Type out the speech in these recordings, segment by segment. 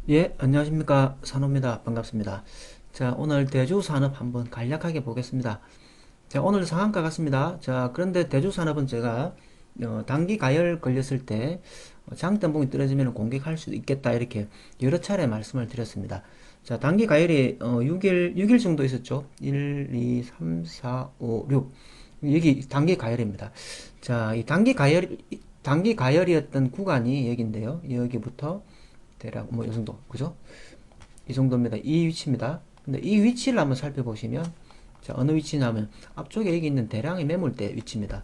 예, 안녕하십니까. 산호입니다. 반갑습니다. 자, 오늘 대주산업 한번 간략하게 보겠습니다. 자, 오늘 상한가 같습니다. 자, 그런데 대주산업은 제가 단기 가열 걸렸을 때 장대봉이 떨어지면 공격할 수도 있겠다 이렇게 여러 차례 말씀을 드렸습니다. 자, 단기 가열이 6일 정도 있었죠. 1, 2, 3, 4, 5, 6. 여기 단기 가열입니다. 자, 이 단기 가열이었던 구간이 여기인데요. 여기부터 대략 뭐 이 정도, 그죠? 이 정도입니다. 이 위치입니다. 근데 이 위치를 한번 살펴보시면, 자, 어느 위치냐면 앞쪽에 여기 있는 대량의 매물대 위치입니다.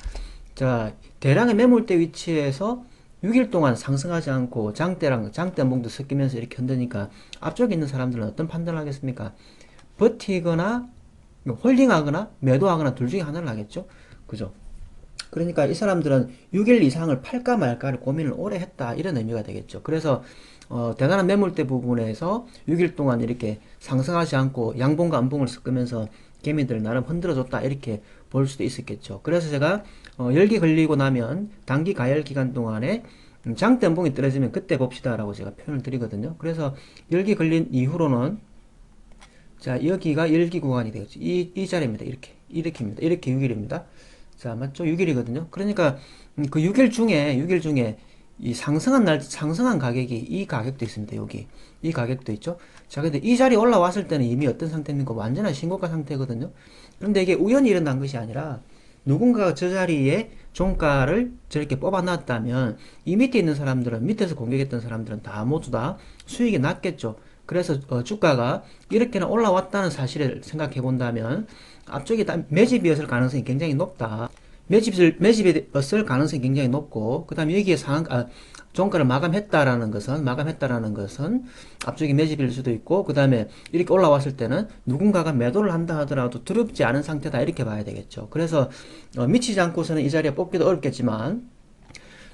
자, 대량의 매물대 위치에서 6일 동안 상승하지 않고 장대봉도 섞이면서 이렇게 흔드니까 앞쪽에 있는 사람들은 어떤 판단을 하겠습니까? 버티거나 홀딩하거나 매도하거나 둘 중에 하나를 하겠죠. 그죠? 그러니까 이 사람들은 6일 이상을 팔까 말까를 고민을 오래 했다 이런 의미가 되겠죠. 그래서 대단한 매물대 부분에서 6일 동안 이렇게 상승하지 않고 양봉과 안봉을 섞으면서 개미들 나름 흔들어줬다 이렇게 볼 수도 있었겠죠. 그래서 제가 열기 걸리고 나면 단기 가열 기간 동안에 장대 안봉이 떨어지면 그때 봅시다라고 제가 표현을 드리거든요. 그래서 열기 걸린 이후로는 자, 여기가 열기 구간이 되겠죠. 이 자리입니다. 이렇게입니다. 이렇게 6일입니다. 자, 맞죠? 6일이거든요. 그러니까 그 6일 중에 이 상승한 가격이 이 가격도 있습니다. 여기. 이 가격도 있죠. 자, 근데 이 자리에 올라왔을 때는 이미 어떤 상태입니까? 완전한 신고가 상태거든요. 그런데 이게 우연히 일어난 것이 아니라 누군가가 저 자리에 종가를 저렇게 뽑아놨다면 이 밑에 있는 사람들은 밑에서 공격했던 사람들은 다 모두 다 수익이 났겠죠. 그래서 주가가 이렇게는 올라왔다는 사실을 생각해 본다면 앞쪽에 매집이었을 가능성이 굉장히 높다. 매집이었을 가능성이 굉장히 높고, 그 다음에 여기에 종가를 마감했다라는 것은 앞쪽이 매집일 수도 있고, 그 다음에 이렇게 올라왔을 때는 누군가가 매도를 한다 하더라도 두렵지 않은 상태다 이렇게 봐야 되겠죠. 그래서 미치지 않고서는 이 자리에 뽑기도 어렵겠지만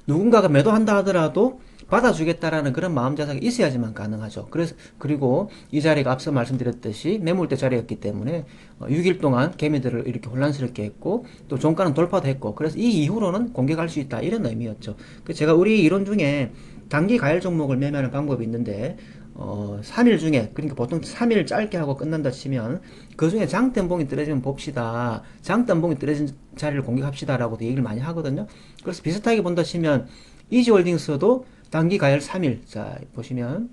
누군가가 매도한다 하더라도 받아주겠다라는 그런 마음 자세가 있어야지만 가능하죠. 그리고 이 자리가 앞서 말씀드렸듯이 매물대 자리였기 때문에 6일 동안 개미들을 이렇게 혼란스럽게 했고 또 종가는 돌파도 했고 그래서 이 이후로는 공격할 수 있다 이런 의미였죠. 제가 우리 이론 중에 단기 가열 종목을 매매하는 방법이 있는데 3일 중에 그러니까 보통 3일 짧게 하고 끝난다 치면 그 중에 장대봉이 떨어지면 봅시다. 장대봉이 떨어진 자리를 공격합시다라고도 얘기를 많이 하거든요. 그래서 비슷하게 본다 치면 이지홀딩스도 단기 가열 3일. 자, 보시면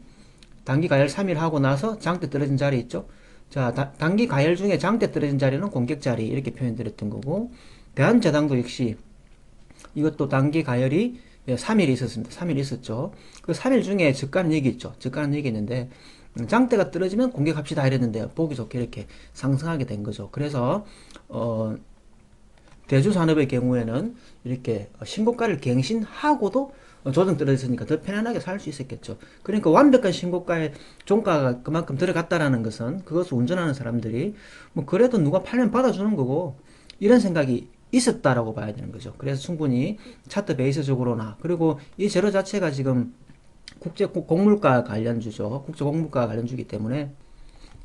단기 가열 3일 하고 나서 장대 떨어진 자리 있죠? 자, 단기 가열 중에 장대 떨어진 자리는 공격 자리 이렇게 표현드렸던 거고 대한제당도 역시 이것도 단기 가열이 3일 있었습니다. 3일 있었죠. 그 3일 중에 저가는 얘기 있죠. 저가는 얘기 있는데 장대가 떨어지면 공격합시다 이랬는데 보기 좋게 이렇게 상승하게 된 거죠. 그래서 대주산업의 경우에는 이렇게 신고가를 갱신하고도 조정 떨어졌으니까 더 편안하게 살 수 있었겠죠. 그러니까 완벽한 신고가에 종가가 그만큼 들어갔다라는 것은 그것을 운전하는 사람들이 뭐 그래도 누가 팔면 받아주는 거고 이런 생각이 있었다라고 봐야 되는 거죠. 그래서 충분히 차트 베이스적으로나 그리고 이 재료 자체가 지금 국제 곡물가 관련주죠. 국제 곡물가 관련주기 때문에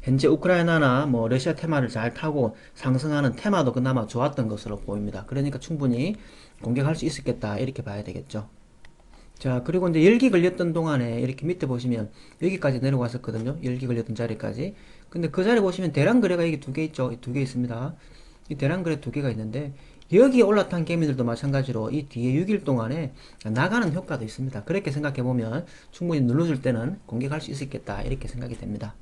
현재 우크라이나나 뭐 러시아 테마를 잘 타고 상승하는 테마도 그나마 좋았던 것으로 보입니다. 그러니까 충분히 공격할 수 있었겠다 이렇게 봐야 되겠죠. 자, 그리고 이제 열기 걸렸던 동안에 이렇게 밑에 보시면 여기까지 내려왔었거든요. 열기 걸렸던 자리까지. 근데 그 자리 보시면 대량 거래가 여기 두 개 있죠. 두 개 있습니다. 이 대량 거래 두 개가 있는데 여기에 올라탄 개미들도 마찬가지로 이 뒤에 6일 동안에 나가는 효과도 있습니다. 그렇게 생각해 보면 충분히 눌러줄 때는 공격할 수 있었겠다 이렇게 생각이 됩니다.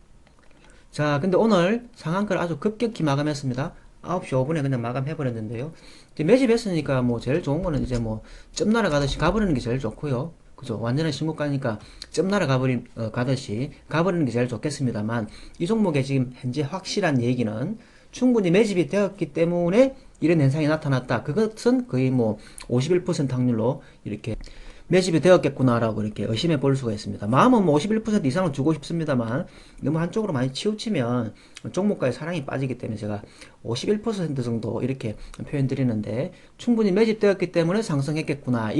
자, 근데 오늘 상한가를 아주 급격히 마감했습니다. 9시 5분에 그냥 마감해버렸는데요. 이제 매집했으니까 뭐 제일 좋은 거는 이제 뭐 점 날아가듯이 가버리는 게 제일 좋고요. 그죠? 완전한 신고가니까 점 날아가듯이 가버리는 게 제일 좋겠습니다만 이 종목에 지금 현재 확실한 얘기는 충분히 매집이 되었기 때문에 이런 현상이 나타났다. 그것은 거의 뭐 51% 확률로 이렇게 매집이 되었겠구나라고 이렇게 의심해 볼 수가 있습니다. 마음은 뭐 51% 이상을 주고 싶습니다만 너무 한쪽으로 많이 치우치면 종목가에 사랑이 빠지기 때문에 제가 51% 정도 이렇게 표현 드리는데 충분히 매집되었기 때문에 상승했겠구나.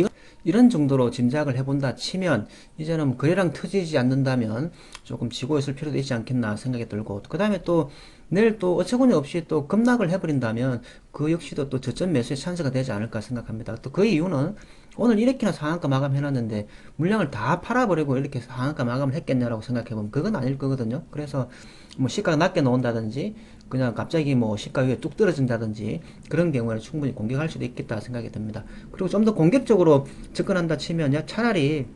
이런 정도로 짐작을 해본다 치면 이제는 거래량 터지지 않는다면 조금 지고 있을 필요도 있지 않겠나 생각이 들고 그 다음에 또 내일 또 어처구니 없이 또 급락을 해버린다면 그 역시도 또 저점 매수의 찬스가 되지 않을까 생각합니다. 또 그 이유는 오늘 이렇게나 상한가 마감해놨는데 물량을 다 팔아버리고 이렇게 상한가 마감을 했겠냐라고 생각해보면 그건 아닐 거거든요. 그래서 뭐 시가가 낮게 나온다든지 그냥 갑자기 뭐 시가 위에 뚝 떨어진다든지 그런 경우에는 충분히 공격할 수도 있겠다 생각이 듭니다. 그리고 좀 더 공격적으로 접근한다 치면요, 차라리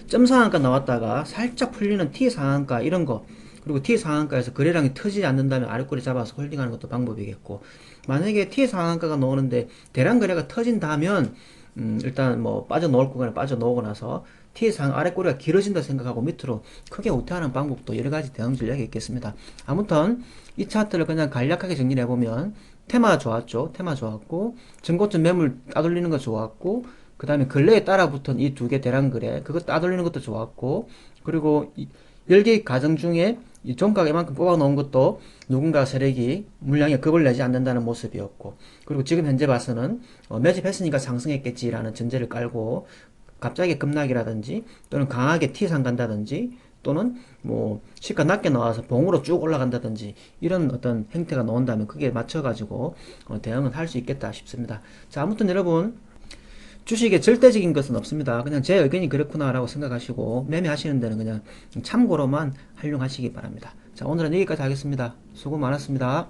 점 상한가 나왔다가 살짝 풀리는 T 상한가 이런 거, 그리고 T 상한가에서 거래량이 터지지 않는다면 아래꼬리 잡아서 홀딩하는 것도 방법이겠고, 만약에 T 상한가가 나오는데 대량 거래가 터진다면 일단 뭐 빠져나올 구간에 빠져나오고 나서 T 상 아래꼬리가 길어진다 생각하고 밑으로 크게 우퇴하는 방법도 여러 가지 대응 전략이 있겠습니다. 아무튼 이 차트를 그냥 간략하게 정리를 해보면 테마 좋았죠. 테마 좋았고, 전고점 매물 따돌리는 거 좋았고, 그 다음에 근래에 따라붙은 이 두 개 대량 거래 그거 따돌리는 것도 좋았고, 그리고 10개 과정 중에 이 종가가 이만큼 뽑아 놓은 것도 누군가 세력이 물량에 겁을 내지 않는다는 모습이었고, 그리고 지금 현재 봐서는 매집했으니까 상승했겠지라는 전제를 깔고 갑자기 급락이라든지 또는 강하게 T상 간다든지 또는 뭐 시가 낮게 나와서 봉으로 쭉 올라간다든지 이런 어떤 행태가 나온다면 그게 맞춰가지고 대응은 할 수 있겠다 싶습니다. 자, 아무튼 여러분, 주식에 절대적인 것은 없습니다. 그냥 제 의견이 그렇구나라고 생각하시고 매매하시는 데는 그냥 참고로만 활용하시기 바랍니다. 자, 오늘은 여기까지 하겠습니다. 수고 많았습니다.